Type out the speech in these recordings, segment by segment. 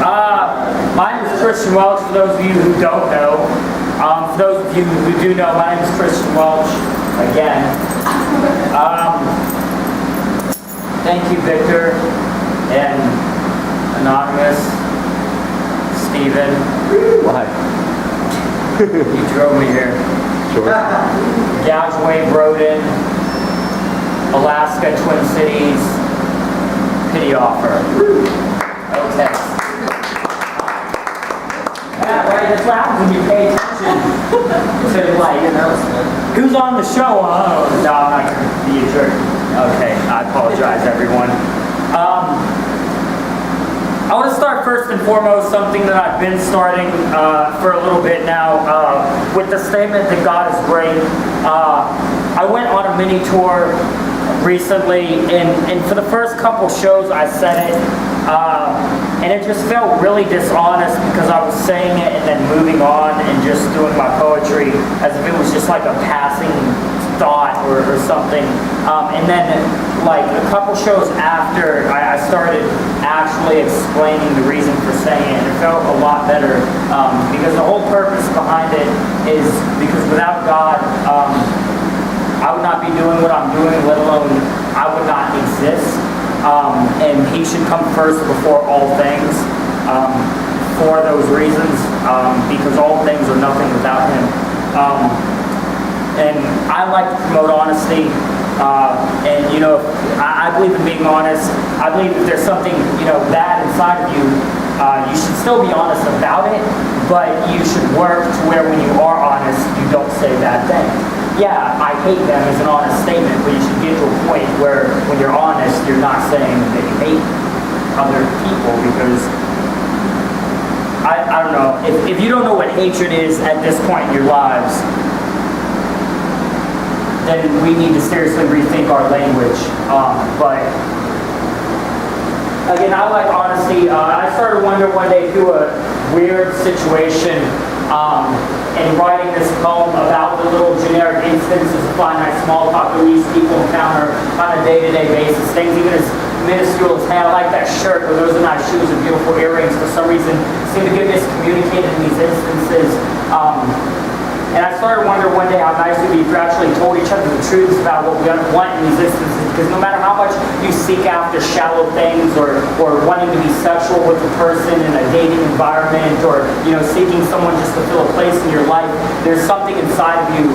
My name is Christian Welch, for those of you who don't know. For those of you who do know, my name is Christian Welch, again. Thank you, Victor, and Anonymous, Steven. Why? You drove me here. Sure. Gouge Wave Roden, Alaska, Twin Cities, pity offer. Okay. Yeah, right, that's what happens when you pay attention to, like, who's on the show? Oh, no, I'm not going to be a jerk. Okay, I apologize, everyone. I want to start first and foremost something that I've been starting for a little bit now with the statement that God is great. I went on a mini tour recently, and for the first couple shows I said it, and it just felt really dishonest because I was saying it and then moving on and just doing my poetry as if it was just like a passing thought or something. And then like a couple shows after, I started actually explaining the reason for saying it, and it felt a lot better because the whole purpose behind it is because without God, I would not be doing what I'm doing, let alone I would not exist. And He should come first before all things for those reasons, because all things are nothing without Him. And I like to promote honesty, and you know, I believe in being honest. I believe if there's something, you know, bad inside of you, you should still be honest about it, but you should work to where when you are honest, you don't say bad things. Yeah, I hate them is an honest statement, but you should get to a point where when you're honest, you're not saying that you hate other people, because I don't know, if you don't know what hatred is at this point in your lives, then we need to seriously rethink our language. But again, I like honesty. I started wondering one day through a weird situation in writing this poem about the little generic instances of finite small talk that these people encounter on a day-to-day basis. Things even as minuscule as, hey, I like that shirt, or those are nice shoes and beautiful earrings, for some reason seem to get miscommunicated in these instances. And I started wondering one day how nice it would be if we actually told each other the truths about what we want in these instances. Because no matter how much you seek after shallow things, or wanting to be sexual with a person in a dating environment, or you know, seeking someone just to fill a place in your life, there's something inside of you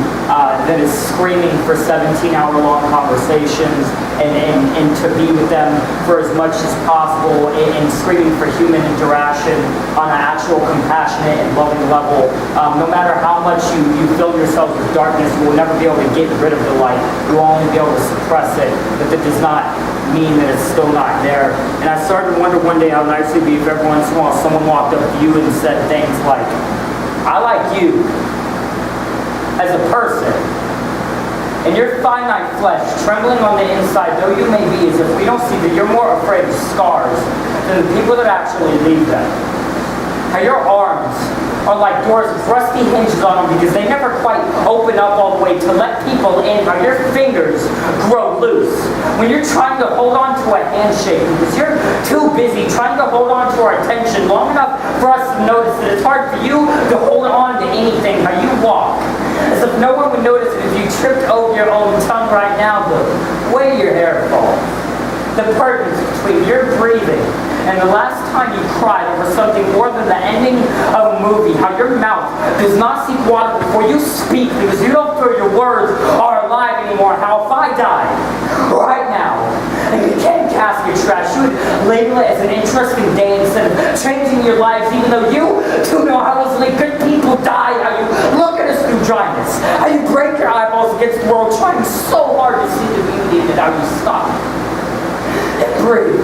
that is screaming for 17-hour-long conversations and to be with them for as much as possible, and screaming for human interaction on an actual compassionate and loving level. No matter how much you fill yourself with darkness, you will never be able to get rid of the light. You will only be able to suppress it, but that does not mean that it's still not there. And I started to wonder one day how nice it would be if every once in a while someone walked up to you and said things like, I like you as a person, and your finite flesh trembling on the inside, though you may be, as if we don't see that you're more afraid of scars than the people that actually leave them. How your arms are like doors with rusty hinges on them because they never quite open up all the way to let people in. How your fingers grow loose when you're trying to hold on to a handshake because you're too busy trying to hold on to our attention long enough for us to notice that it's hard for you to hold on to anything. How you walk as if no one would notice it if you tripped over your own tongue right now. The way your hair falls, the purpose between your breathing and the last time you cried over something more than the ending of a movie. How your mouth does not seek water before you speak because you don't feel your words are alive anymore. How if I died right now and you can't casket trash, you would label it as an interesting day instead of changing your lives, even though you do know how easily good people die. How you look at us through dryness, how you break your eyeballs against the world trying so hard to see the beauty in it. How you stop and breathe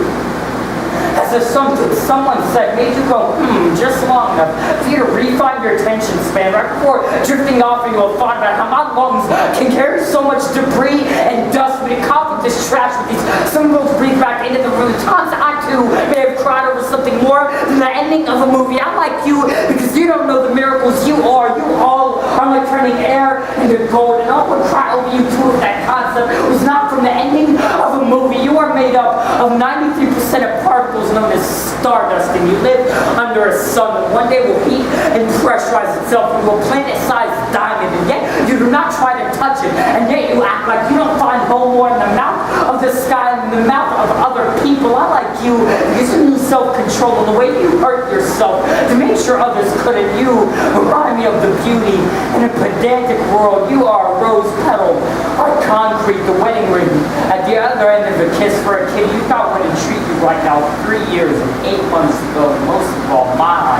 as if someone said made you go just long enough for you to refine your attention span right before drifting off into a thought about how my lungs can carry so much debris and dust when it caught with this trash with these some of those breathe back into the room. Times I too may have cried over something more than the ending of a movie. I like you because you don't know the miracles you are. You all are like turning air into gold, and all would cry over you too if that concept was not from the ending of a movie. You are made up of 93% of particles known as stardust, and you live under a sun that one day will heat and pressurize itself into a planet-sized diamond, and yet you do not try to touch it, and yet you act like you don't find home more in the mouth of the sky and in the mouth of other people. I like you because you lose self-control in the way you hurt yourself to make sure others couldn't. You remind me of the beauty in a pedantic world. You are a rose petal, like concrete, the wedding ring at the other end of a kiss for a kid you thought would treat you right now 3 years and 8 months ago. And most of all, my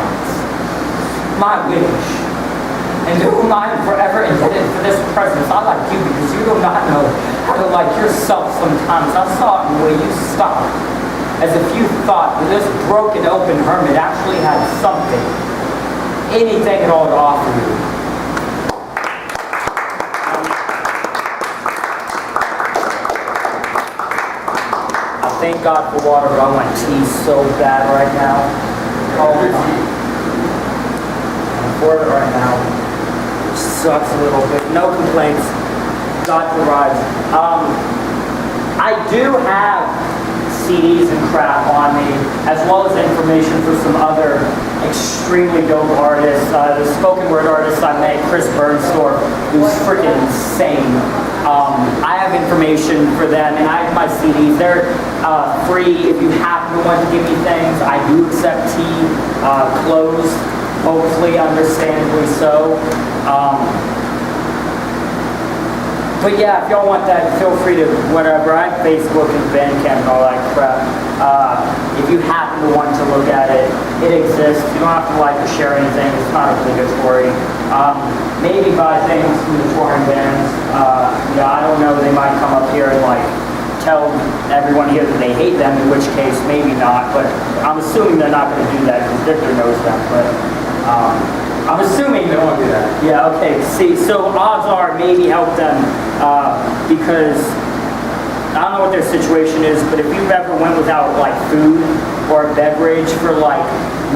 wish. And to whom I am forever indebted for this presence. I like you because you do not know how to like yourself sometimes. I saw it in the way you stopped, as if you thought that this broken, open hermit actually had something, anything at all to offer you. I thank God for water, but I want tea so bad right now. Oh, I'm for it right now. Sucks a little bit. No complaints. God provides. I do have CDs and crap on me, as well as information for some other extremely dope artists. The spoken word artist I met, Chris Bernstorff, who's freaking insane. I have information for them, and I have my CDs. They're free if you happen to want to give me things. I do accept tea, clothes, hopefully, understandably so. But yeah, if y'all want that, feel free to whatever. I have Facebook and Bandcamp and all that crap. If you happen to want to look at it, it exists. You don't have to like or share anything. It's not obligatory. Maybe buy things from the touring bands. I don't know. They might come up here and like tell everyone here that they hate them, in which case maybe not. But I'm assuming they're not going to do that because Victor knows them. But I'm assuming they won't do that. Yeah, okay. See, so odds are maybe help them because I don't know what their situation is, but if you've ever went without like food or a beverage for like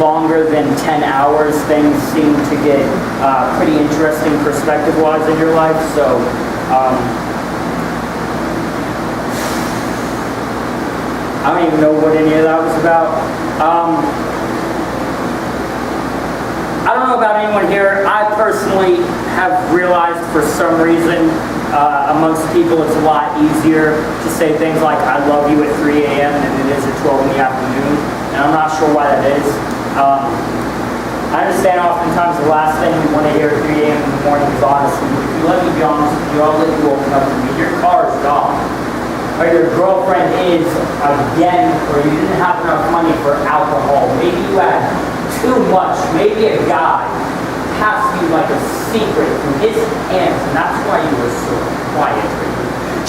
longer than 10 hours, things seem to get pretty interesting perspective-wise in your life. So I don't even know what any of that was about. I don't know about anyone here. I personally have realized for some reason amongst people it's a lot easier to say things like I love you at 3 a.m. than it is at 12 in the afternoon. And I'm not sure why that is. I understand oftentimes the last thing you want to hear at 3 a.m. in the morning is honesty. If you let me be honest with you, I'll let you open up to me. Your car is gone. Or your girlfriend is again, or you didn't have enough money for alcohol. Maybe you had too much. Maybe a guy passed you like a secret through his hands, and that's why you were so quiet.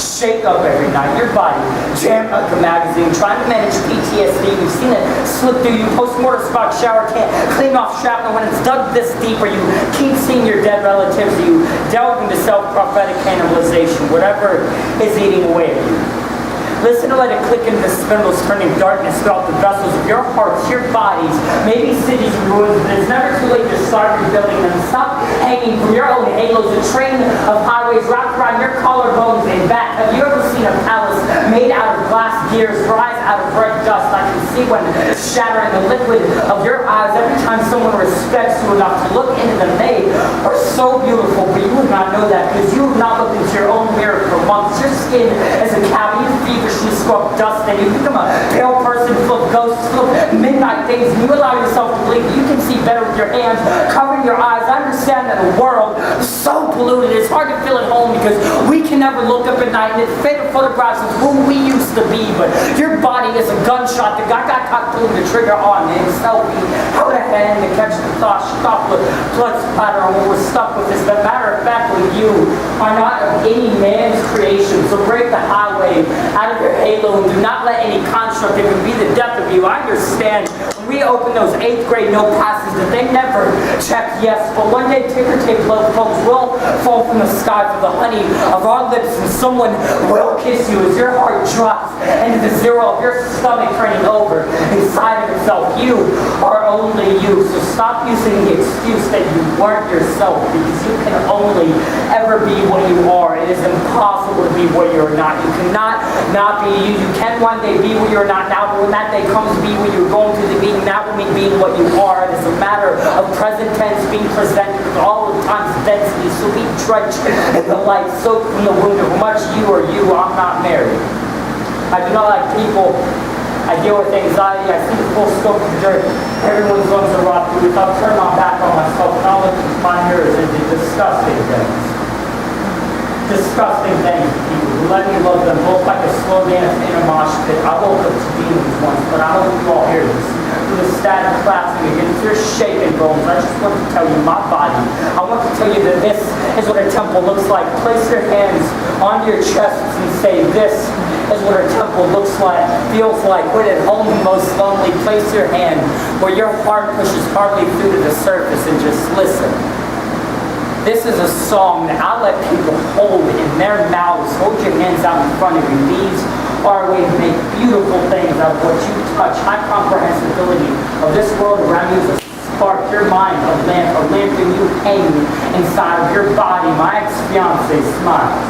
Shake up every night. Your body jammed like a magazine, trying to manage PTSD. You've seen it slip through you. Post-mortem spot shower can't clean off shrapnel when it's dug this deep, or you keep seeing your dead relatives. You delve into self-prophetic cannibalization, whatever is eating away at you. Listen to let it click into the spindles, turning darkness throughout the vessels of your hearts, your bodies, maybe cities in ruins, but it's never too late to start rebuilding them. Stop hanging from your own halos, a train of highways wrapped around your collarbones and back. Have you ever seen a palace made out of glass gears rise out of red dust? I can see one shattering the liquid of your eyes every time someone respects you enough to look into them. They are so beautiful, but you would not know that because you have not looked into your own mirror for months. Your skin is a cavity of fever. You scrub dust and you become a pale person full of ghosts, full of midnight things, and you allow yourself to believe you can see better with your hands covering your eyes. I understand that the world is so polluted, it's hard to feel at home because we can never look up at night and it's faded photographs of who we used to be, but your body is a gunshot that got caught pulling the trigger on himself. Out of hand to catch the thought, stop the blood splatter on what we're stuck with is that matter of fact you are not of any man's creation, so break the highway out of your halo and do not let any construct that can be the death of you. I understand when we we open those 8th grade note passes that they never checked yes, but one day ticker tape love poems will fall from the sky for the honey of our lips, and someone will kiss you as your heart drops into the zero of your stomach turning over inside of itself. You are only you, so stop using the excuse that you weren't yourself, because you can only ever be what you are. It is impossible to be what you're not. You cannot not be you. You can one day be what you're not now, but when that day comes, be what you're going to be. That will mean being what you are. It is a matter of present tense being presented with all of time's density. So be drenched in the light, soaked from the wound of much you or you. I'm not married. I do not like people. I deal with anxiety. I see the full scope of the dirt. Everyone's lungs are rot through. If I've turned my back on myself, and I'll look into my mirrors into disgusting things. Disgusting things, people who let me love them both like a slow dance in a mosh pit. I woke up to demons once, but I hope you all hear this. Through the static clapping against your shaking bones, I just want to tell you my body. I want to tell you that this is what a temple looks like. Place your hands onto your chests and say, this is what a temple looks like, feels like when at home most lonely. Place your hand where your heart pushes hardly through to the surface and just listen. This is a song that I let people hold in their mouths. Hold your hands out in front of you. These are a way to make beautiful things out of what you touch. High comprehensibility of this world around you is a spark. Your mind, a lamp in you hang inside of your body. My ex-fiance smiles.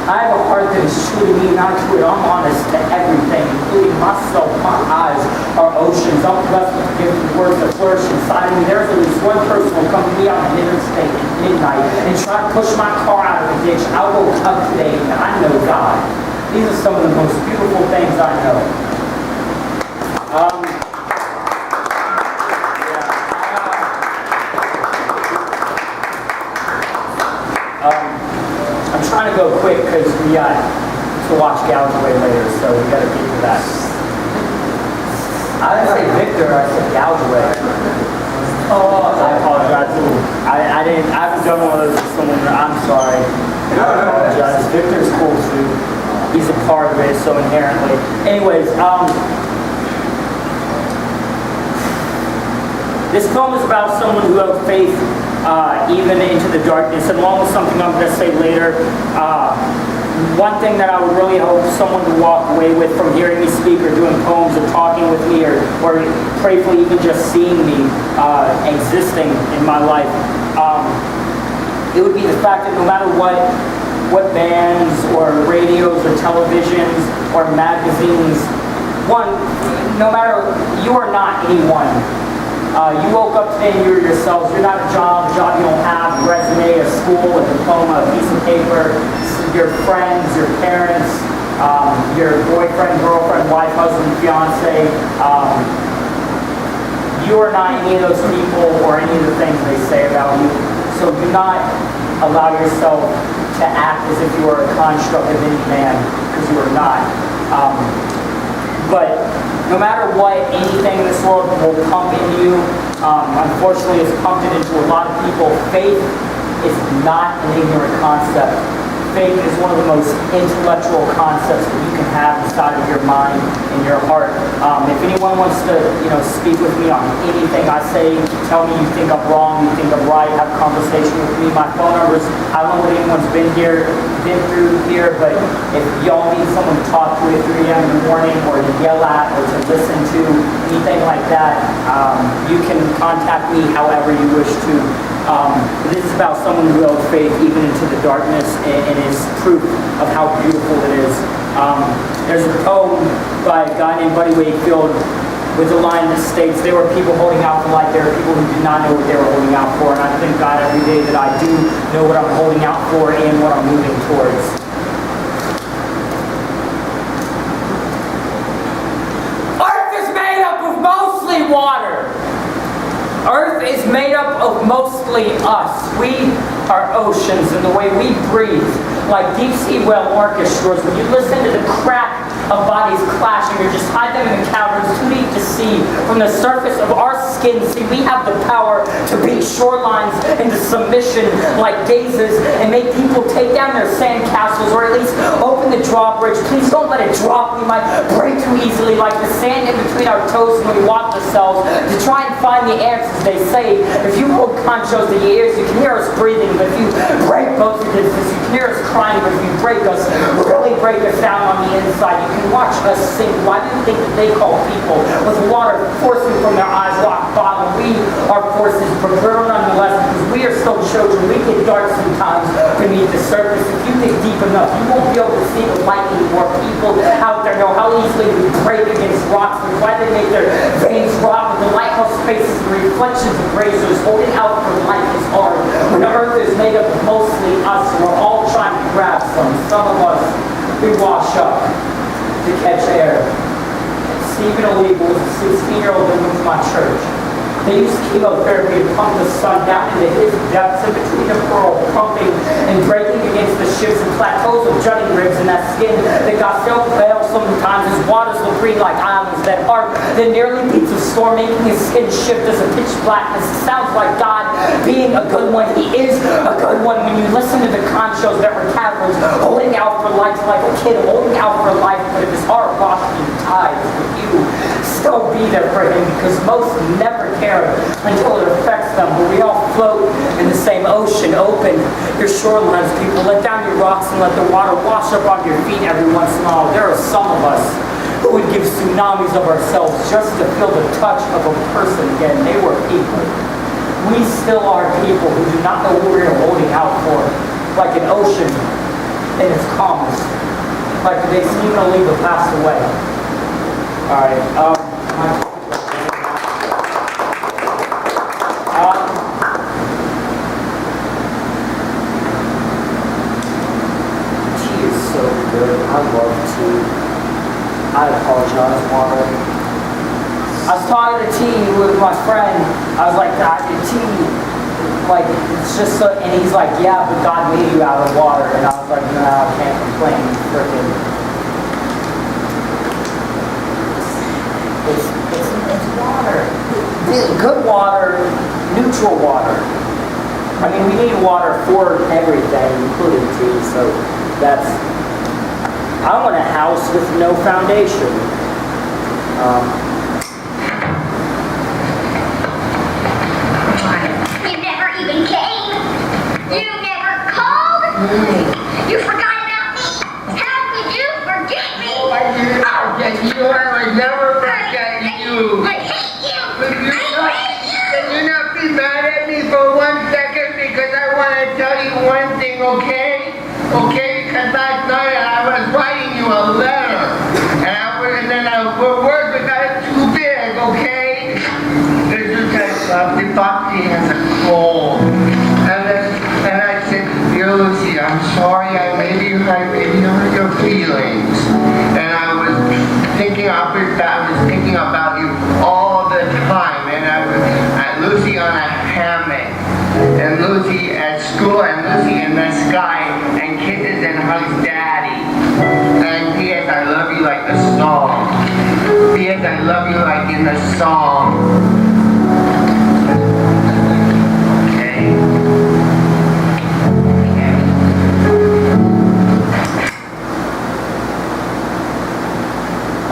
I have a heart that is true to me, not to it. I'm honest to everything, including myself. My eyes are oceans. I'm blessed with gifted words that flourish inside of me. There's at least one person who will come to me on an interstate at midnight and try to push my car out of the ditch. I woke up today and I know God. These are some of the most beautiful things I know. I'm trying to go quick because we got to watch Galloway later, so we got to get to that. I didn't say Victor, I said Galloway. Oh, I apologize. I haven't done one of those with someone. I'm sorry. I apologize. Victor's cool too. He's a part of it, so inherently. Anyways, this poem is about someone who has faith even into the darkness, and along with something I'm going to say later. One thing that I would really hope someone to walk away with from hearing me speak or doing poems or talking with me or prayerfully even just seeing me existing in my life, it would be the fact that no matter what bands or radios or televisions or magazines, no matter, you are not anyone. You woke up today and you're yourselves. You're not a job you don't have, a resume, a school, a diploma, a piece of paper, your friends, your parents, your boyfriend, girlfriend, wife, husband, fiance. You are not any of those people or any of the things they say about you. So do not allow yourself to act as if you are a construct of any man, because you are not. But no matter what, anything in this world will pump into you. Unfortunately, it's pumped into a lot of people. Faith is not an ignorant concept. Faith is one of the most intellectual concepts that you can have inside of your mind and your heart. If anyone wants to, speak with me on anything I say, tell me you think I'm wrong, you think I'm right, have a conversation with me. My phone number's, I don't know what anyone's been through here, but if y'all need someone to talk to at 3 a.m. in the morning, or to yell at, or to listen to, anything like that, you can contact me however you wish to. This is about someone who held faith even into the darkness, and is proof of how beautiful it is. There's a poem by a guy named Buddy Wakefield with a line that states, there were people holding out for light, there are people who did not know what they were holding out for, and I thank God every day that I do know what I'm holding out for and what I'm moving towards. Earth is made up of mostly water. Earth is made up of mostly us. We are oceans, and the way we breathe, like deep sea whale orchestras, when you listen to the crack of bodies clashing, or just hide them in the caverns too deep to see. From the surface of our skin, see, we have the power to beat shorelines into submission like gazes and make people take down their sand castles, or at least open the drawbridge. Please don't let it drop. We might break too easily, like the sand in between our toes when we walk ourselves, to try and find the answers. They say if you hold conchos to your ears, you can hear us breathing, but if you break both your distance, you can hear us crying, but if you break us, really break us down on the inside, you can watch us sink. Why do you think that they call people with water forcing from their eyes rock bottom? We are forces, but we're nonetheless, because we are still children. We get dark sometimes beneath the surface. If you dig deep enough, you won't be able to see the light anymore. People out there know how easily we break against rocks, and why they make their veins rot. With the lighthouse spaces and reflections of razors, holding out for life is hard. When the earth is made up of mostly us, we're all trying to grab some. Some of us, we wash up to catch air. Stephen O'Leary was a 16-year-old that moved to my church. They used chemotherapy to pump the sun down into his depths, in between the pearl, pumping and breaking against the shifts and plateaus of jutting ribs in that skin that got so pale sometimes his waters look green like islands. That heart that nearly beats a storm, making his skin shift as a pitch blackness. It sounds like God being a good one. He is a good one. When you listen to the conchos that were caverns, holding out for life like a kid, holding out for life, but if his heart washed in tides, would you still be there for him? Because most never care until it affects them. But we all float in the same ocean. Open your shorelines, people. Let down your rocks and let the water wash up on your feet every once in a while. There are some of us who would give tsunamis of ourselves just to feel the touch of a person again. They were people. We still are people who do not know what we're holding out for. Like an ocean in its calmness. Like they seem to leave the past away. Alright, tea is so good. I love tea. I apologize, water. I was talking to tea with my friend. I was like, God, the tea, like, it's just so, and he's like, yeah, but God made you out of water. And I was like, no, I can't complain. Freaking. It's water. Good water, neutral water. I mean, we need water for everything, including tea, so that's... I want a house with no foundation. You never even came. You never called. You forgot about me. How could you forget me? Oh, I did not forget you. I would never forget you. I hate you. I hate you. Can you not be mad at me for 1 second? Because I want to tell you one thing, okay? Okay? Because last night I was writing you a letter. And then the words were got too big, okay? This is just the body has a cold. And I said, dear Lucy, I'm sorry I maybe hurt your feelings. And I was thinking about you all the time. And Lucy on a hammock. And Lucy at school, and Lucy in the sky, and kisses and hugs daddy. And P.S. I love you like the song. P.S. I love you like in the song. Okay? Okay.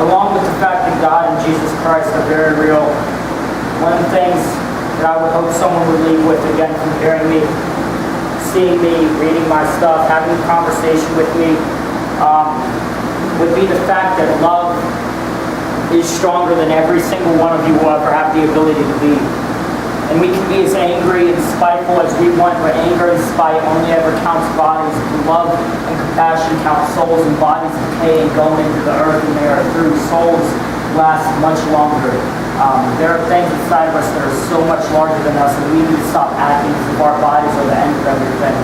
Along with the fact that God and Jesus Christ are very real, one of the things that I would hope someone would leave with, again, from hearing me, seeing me, reading my stuff, having a conversation with me, would be the fact that love is stronger than every single one of you will ever have the ability to be. And we can be as angry and spiteful as we want, but anger and spite only ever counts bodies. Love and compassion count souls, and bodies decay and go into the earth, and they are through. Souls last much longer. There are things inside of us that are so much larger than us, and we need to stop acting as if our bodies are the end of everything.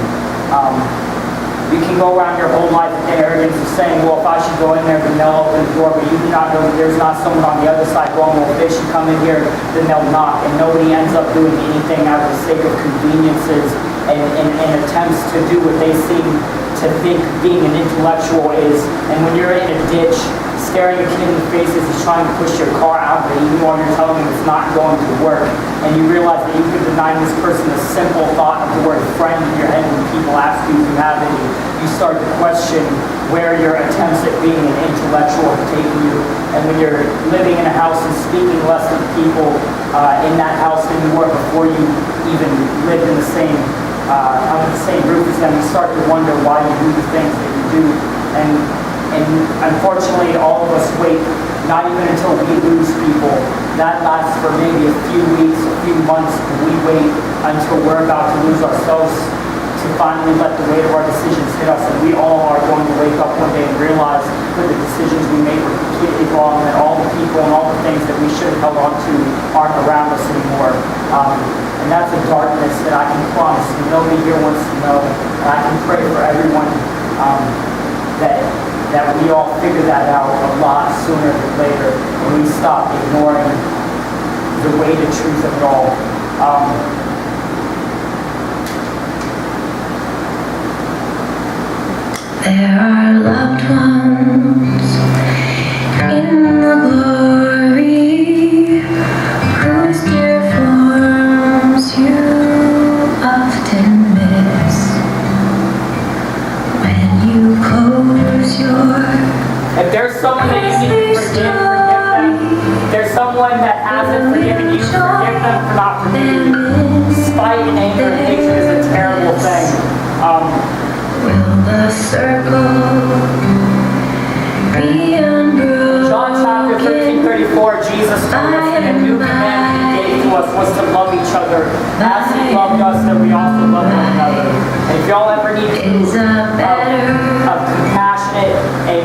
You can go around your whole life with the arrogance of saying, well, if I should go in there, then they'll open the door, but you do not know that there's not someone on the other side going, well, if they should come in here, then they'll knock. And nobody ends up doing anything out of the sake of conveniences and attempts to do what they seem to think being an intellectual is. And when you're in a ditch, staring a kid in the face as he's trying to push your car out of it, even while you're telling him it's not going to work. And you realize that you could deny this person a simple thought of the word friend in your head when people ask you if you have any. You start to question where your attempts at being an intellectual have taken you. And when you're living in a house and speaking less to people in that house than you were before you even lived in the same under the same roof as them, you start to wonder why you do the things that you do. And unfortunately, all of us wait, not even until we lose people. That lasts for maybe a few weeks, a few months. We wait until we're about to lose ourselves to finally let the weight of our decisions hit us. And we all are going to wake up one day and realize that the decisions we made were completely wrong, and that all the people and all the things that we should have held on to aren't around us anymore. And that's a darkness that I can promise you nobody here wants to know. And I can pray for everyone that we all figure that out a lot sooner than later, when we stop ignoring the weighted truth of it all. There are loved ones in the glory whose dear forms you often miss when you close your If there's someone that you need to forgive them. If there's someone that hasn't forgiven you, forgive them for not forgiving you. Spite and anger and hatred is a terrible thing. will the circle be unbroken. John chapter 13:34, Jesus told us that a new command he gave to us was to love each other as he loved us, that we also love one another. And if y'all ever need Is a better of compassionate and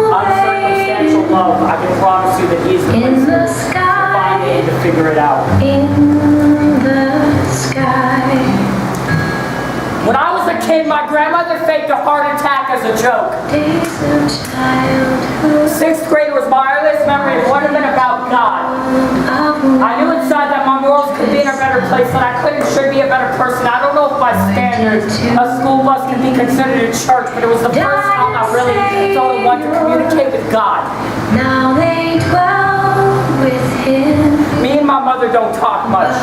uncircumstantial love, I can promise you that he's the in the place to find it and to sky, figure it out. in the sky. When I was a kid, my grandmother faked a heart attack as a joke. Days of childhood, 6th grade was my earliest memory of wonderment about God. I knew inside that my morals could be in a better place, and I could and should be a better person. I don't know if by standards a school bus can be considered a church, but it was the first time I really felt a want to communicate with God. now they dwell with him. Me and my mother don't talk much.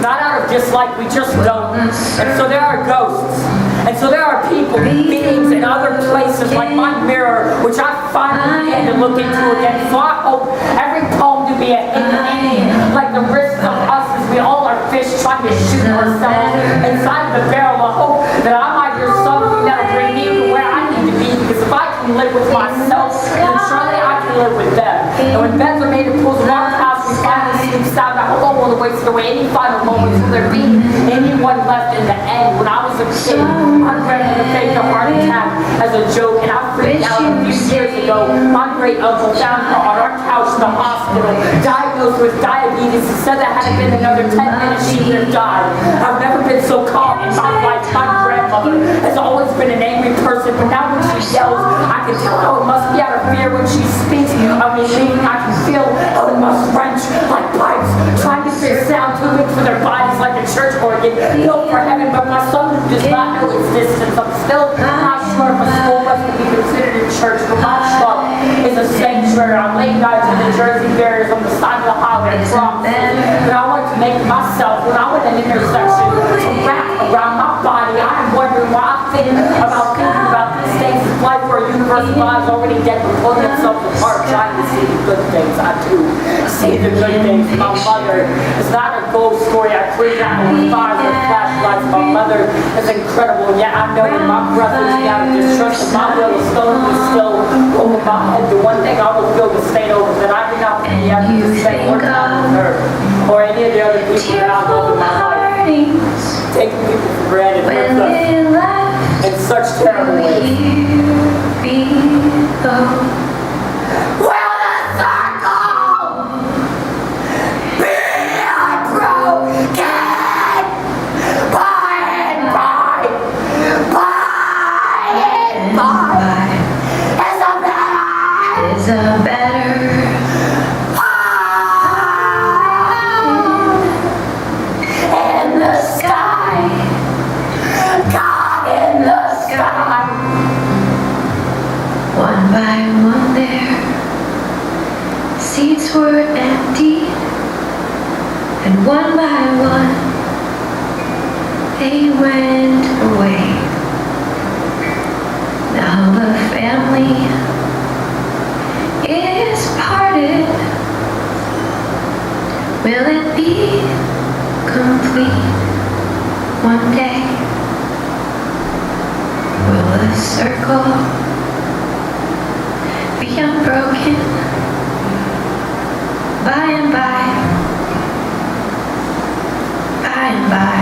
Not out of dislike, we just don't. And so there are ghosts. And so there are people, beings in other places like my mirror, which I finally began to look into again. So I hope every poem to be a hidden ending, like the risks of us as we all are fish trying to shoot ourselves inside the barrel. I hope that I might hear something that'll bring me to where I need to be, because if I can live with myself, then surely I can live with them. And when beds are made of pools of our house, we finally sleep sound. I hope I won't waste away any final moments. Will there be anyone left in the end? When I was a kid, my grandmother faked a heart attack as a joke, and I freaked out a few years ago. My great uncle found her on our couch in the hospital, diagnosed with diabetes. He said that had it been another 10 minutes, she would have died. I've never been so calm in my life. My grandmother has always been an angry person, but now when she yells, I can tell how it must be out of fear when she speaks. I can feel how it must wrench like pipes, trying to fit sound too big for their bodies like a church organ. Built for heaven, but my son does not know its distance. I'm still not sure if a school bus can be considered a church, but my truck is a sanctuary. I'm late nights with the Jersey barriers on the side of the highway, I promise. But I want to make myself, when I'm in an intersection, to wrap around my body. I'm wondering why I'm thinking about these things. It's life where a universe lies already dead, but pulling themselves apart, trying to see the good things. I do see the good things. My mother is not a ghost story. I cleaned out with fires and flashlights. My mother is incredible, and yet I know that my breath is out of distrust, and my will is still over my head. The one thing I will feel to stay over, that I do not think you have to spend more time with her or any of the other people that I love in my life. Taking people for granted When hurts they us left in such terrible ways. below. Will the circle be unbroken? By and by, Is a better in the sky, God in the sky. one by one. And one by one, they went away. Now the family is parted. Will it be complete one day? Will the circle be unbroken by and by? By and by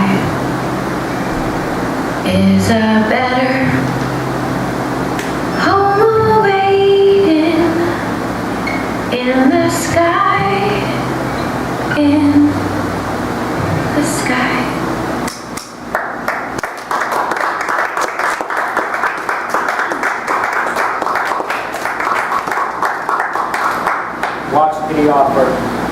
is a better home awaiting in the sky, in the sky. Watch the offer.